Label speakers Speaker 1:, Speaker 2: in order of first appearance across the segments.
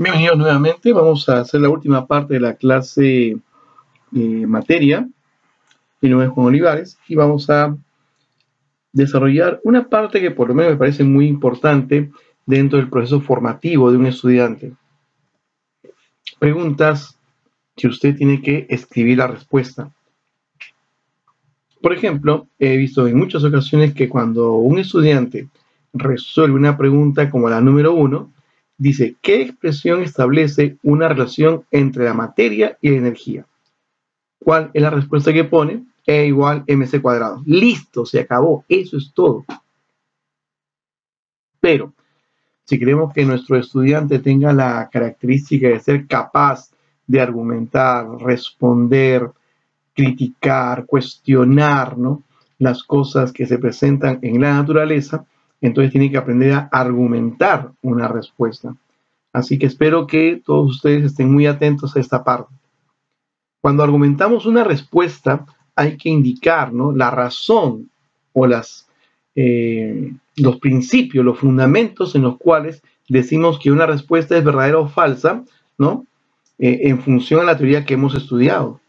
Speaker 1: Bienvenidos nuevamente. Vamos a hacer la última parte de la clase materia. Mi nombre es Juan Olivares y vamos a desarrollar una parte que por lo menos me parece muy importante dentro del proceso formativo de un estudiante. Preguntas que usted tiene que escribir la respuesta. Por ejemplo, he visto en muchas ocasiones que cuando un estudiante resuelve una pregunta como la número 1, dice, ¿qué expresión establece una relación entre la materia y la energía? ¿Cuál es la respuesta que pone? E igual mc cuadrado. Listo, se acabó. Eso es todo. Pero si queremos que nuestro estudiante tenga la característica de ser capaz de argumentar, responder, criticar, cuestionar, ¿no?, las cosas que se presentan en la naturaleza, entonces tiene que aprender a argumentar una respuesta. Así que espero que todos ustedes estén muy atentos a esta parte. Cuando argumentamos una respuesta, hay que indicar, ¿no?, la razón o los principios, los fundamentos en los cuales decimos que una respuesta es verdadera o falsa, ¿no?, en función a la teoría que hemos estudiado.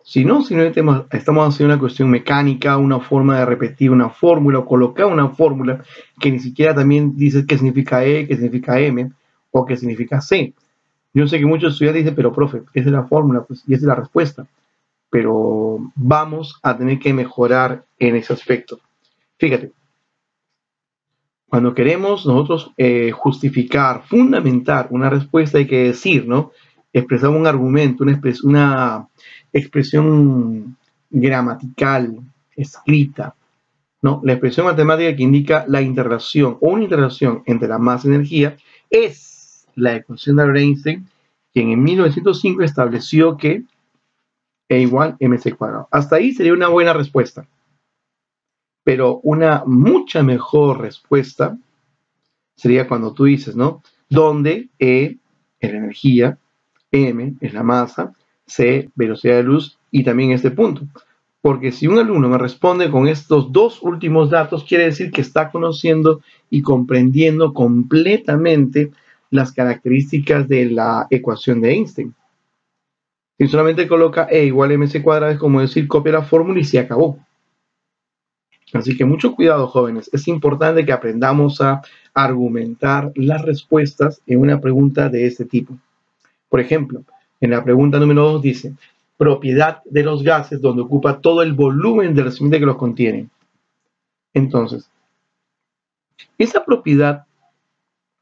Speaker 1: Si no, simplemente estamos haciendo una cuestión mecánica, una forma de repetir una fórmula o colocar una fórmula que ni siquiera también dice qué significa E, qué significa M o qué significa C. Yo sé que muchos estudiantes dicen, pero profe, esa es la fórmula, pues, y esa es la respuesta. Pero vamos a tener que mejorar en ese aspecto. Fíjate, cuando queremos nosotros justificar, fundamentar una respuesta, hay que decir, ¿no?, expresar un argumento, una expresión gramatical, escrita, ¿no? La expresión matemática que indica la interrelación o una interrelación entre la masa y energía es la ecuación de Einstein, quien en 1905 estableció que E igual mc cuadrado. Hasta ahí sería una buena respuesta. Pero una mucha mejor respuesta sería cuando tú dices, ¿no?, donde E es la energía, M es la masa, C, velocidad de luz y también este punto. Porque si un alumno me responde con estos dos últimos datos, quiere decir que está conociendo y comprendiendo completamente las características de la ecuación de Einstein. Si solamente coloca E igual mc cuadrado, es como decir copia la fórmula y se acabó. Así que mucho cuidado, jóvenes. Es importante que aprendamos a argumentar las respuestas en una pregunta de este tipo. Por ejemplo, en la pregunta número 2 dice, propiedad de los gases donde ocupa todo el volumen del recipiente que los contiene. Entonces, esa propiedad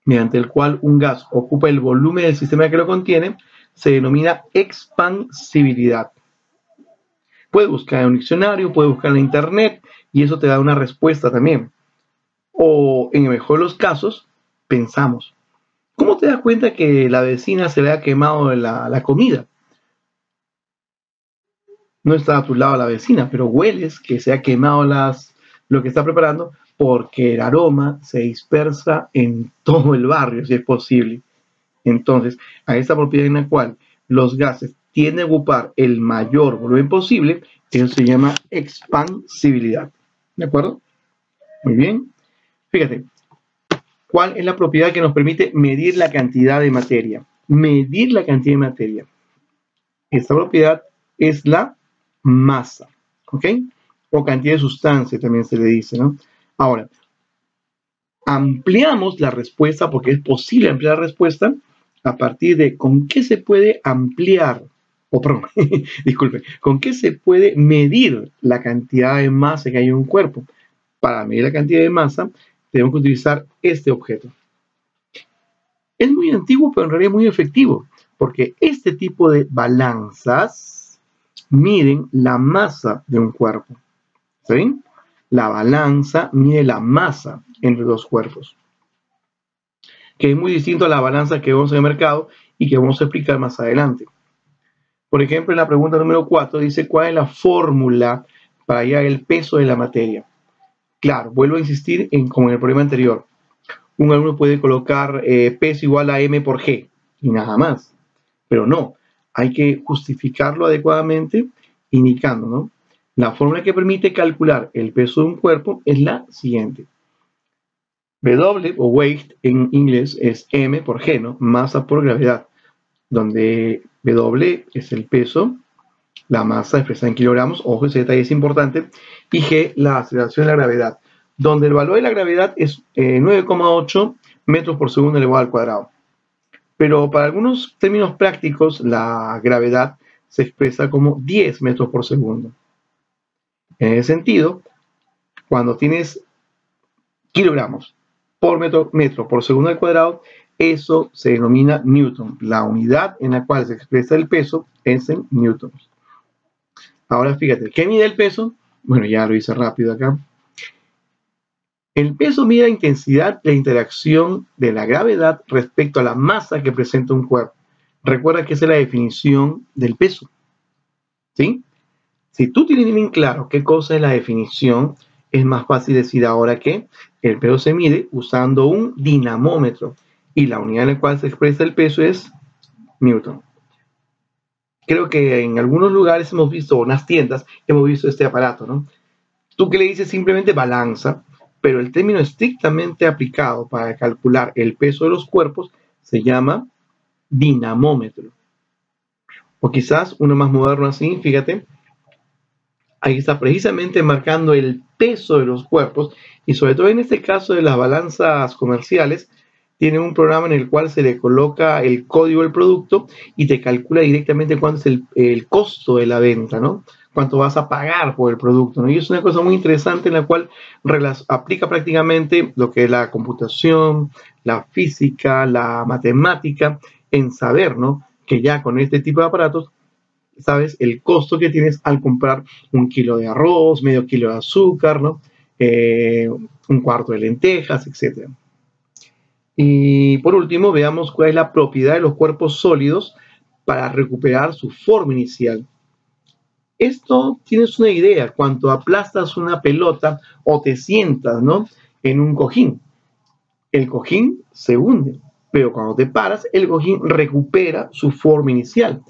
Speaker 1: mediante el cual un gas ocupa el volumen del sistema que lo contiene se denomina expansibilidad. Puedes buscar en un diccionario, puedes buscar en internet y eso te da una respuesta también. O en el mejor de los casos, pensamos, ¿cómo te das cuenta que la vecina se le ha quemado la comida? No está a tu lado la vecina, pero hueles que se ha quemado lo que está preparando porque el aroma se dispersa en todo el barrio, si es posible. Entonces, a esta propiedad en la cual los gases tienden a ocupar el mayor volumen posible, eso se llama expansibilidad. ¿De acuerdo? Muy bien. Fíjate, ¿cuál es la propiedad que nos permite medir la cantidad de materia? Medir la cantidad de materia. Esta propiedad es la masa, ¿ok? O cantidad de sustancia también se le dice, ¿no? Ahora, ampliamos la respuesta porque es posible ampliar la respuesta a partir de con qué se puede ampliar, o perdón, disculpe, con qué se puede medir la cantidad de masa que hay en un cuerpo. Para medir la cantidad de masa, tenemos que utilizar este objeto. Es muy antiguo, pero en realidad es muy efectivo, porque este tipo de balanzas miden la masa de un cuerpo. ¿Sí? La balanza mide la masa entre dos cuerpos, que es muy distinto a la balanza que vemos en el mercado y que vamos a explicar más adelante. Por ejemplo, en la pregunta número 4 dice, ¿cuál es la fórmula para hallar el peso de la materia? Claro, vuelvo a insistir como en el problema anterior. Un alumno puede colocar peso igual a m por g y nada más. Pero no, hay que justificarlo adecuadamente indicando, ¿no? La fórmula que permite calcular el peso de un cuerpo es la siguiente. W o weight en inglés es M por G, ¿no? Masa por gravedad, donde W es el peso, la masa expresada en kilogramos, ojo, ese detalle es importante, y G, la aceleración de la gravedad, donde el valor de la gravedad es 9,8 metros por segundo elevado al cuadrado. Pero para algunos términos prácticos, la gravedad se expresa como 10 metros por segundo. En ese sentido, cuando tienes kilogramos por metro por segundo al cuadrado, eso se denomina newton. La unidad en la cual se expresa el peso es en newtons. Ahora fíjate, ¿qué mide el peso? Bueno, ya lo hice rápido acá. El peso mide la intensidad de interacción de la gravedad respecto a la masa que presenta un cuerpo. Recuerda que esa es la definición del peso. ¿Sí? Si tú tienes bien claro qué cosa es la definición, es más fácil decir ahora que el peso se mide usando un dinamómetro y la unidad en la cual se expresa el peso es newton. Creo que en algunos lugares hemos visto, o en las tiendas, hemos visto este aparato, ¿no? Tú que le dices simplemente balanza, pero el término estrictamente aplicado para calcular el peso de los cuerpos se llama dinamómetro. O quizás uno más moderno así, fíjate, ahí está precisamente marcando el peso de los cuerpos y sobre todo en este caso de las balanzas comerciales, tiene un programa en el cual se le coloca el código del producto y te calcula directamente cuánto es el costo de la venta, ¿no? Cuánto vas a pagar por el producto, ¿no? Y es una cosa muy interesante en la cual aplica prácticamente lo que es la computación, la física, la matemática, en saber, ¿no? Que ya con este tipo de aparatos sabes el costo que tienes al comprar un kilo de arroz, medio kilo de azúcar, ¿no? Un cuarto de lentejas, etc. Y por último, veamos cuál es la propiedad de los cuerpos sólidos para recuperar su forma inicial. Esto tienes una idea, cuando aplastas una pelota o te sientas, ¿no? En un cojín, el cojín se hunde, pero cuando te paras, el cojín recupera su forma inicial.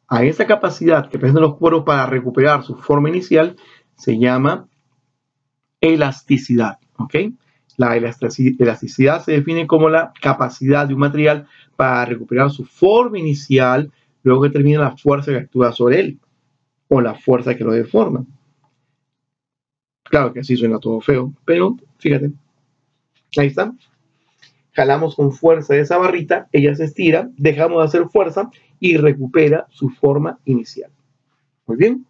Speaker 1: A esa capacidad que presentan los cuerpos para recuperar su forma inicial se llama elasticidad, ¿ok? La elasticidad se define como la capacidad de un material para recuperar su forma inicial luego que termina la fuerza que actúa sobre él o la fuerza que lo deforma. Claro que así suena todo feo, pero fíjate, ahí está. Jalamos con fuerza de esa barrita, ella se estira, dejamos de hacer fuerza y recupera su forma inicial. Muy bien,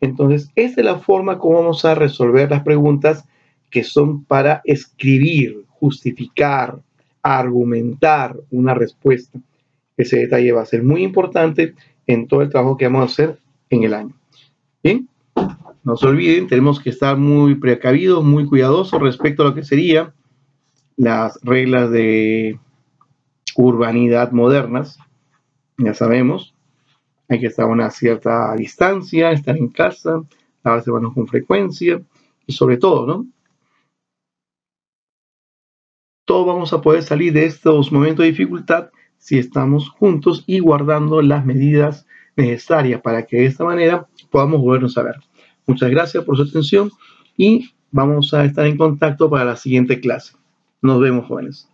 Speaker 1: entonces esta es la forma como vamos a resolver las preguntas que son para escribir, justificar, argumentar una respuesta. Ese detalle va a ser muy importante en todo el trabajo que vamos a hacer en el año. Bien, no se olviden, tenemos que estar muy precavidos, muy cuidadosos respecto a lo que serían las reglas de urbanidad modernas. Ya sabemos, hay que estar a una cierta distancia, estar en casa, lavarse manos con frecuencia y sobre todo, ¿no? Todos vamos a poder salir de estos momentos de dificultad si estamos juntos y guardando las medidas necesarias para que de esta manera podamos volvernos a ver. Muchas gracias por su atención y vamos a estar en contacto para la siguiente clase. Nos vemos, jóvenes.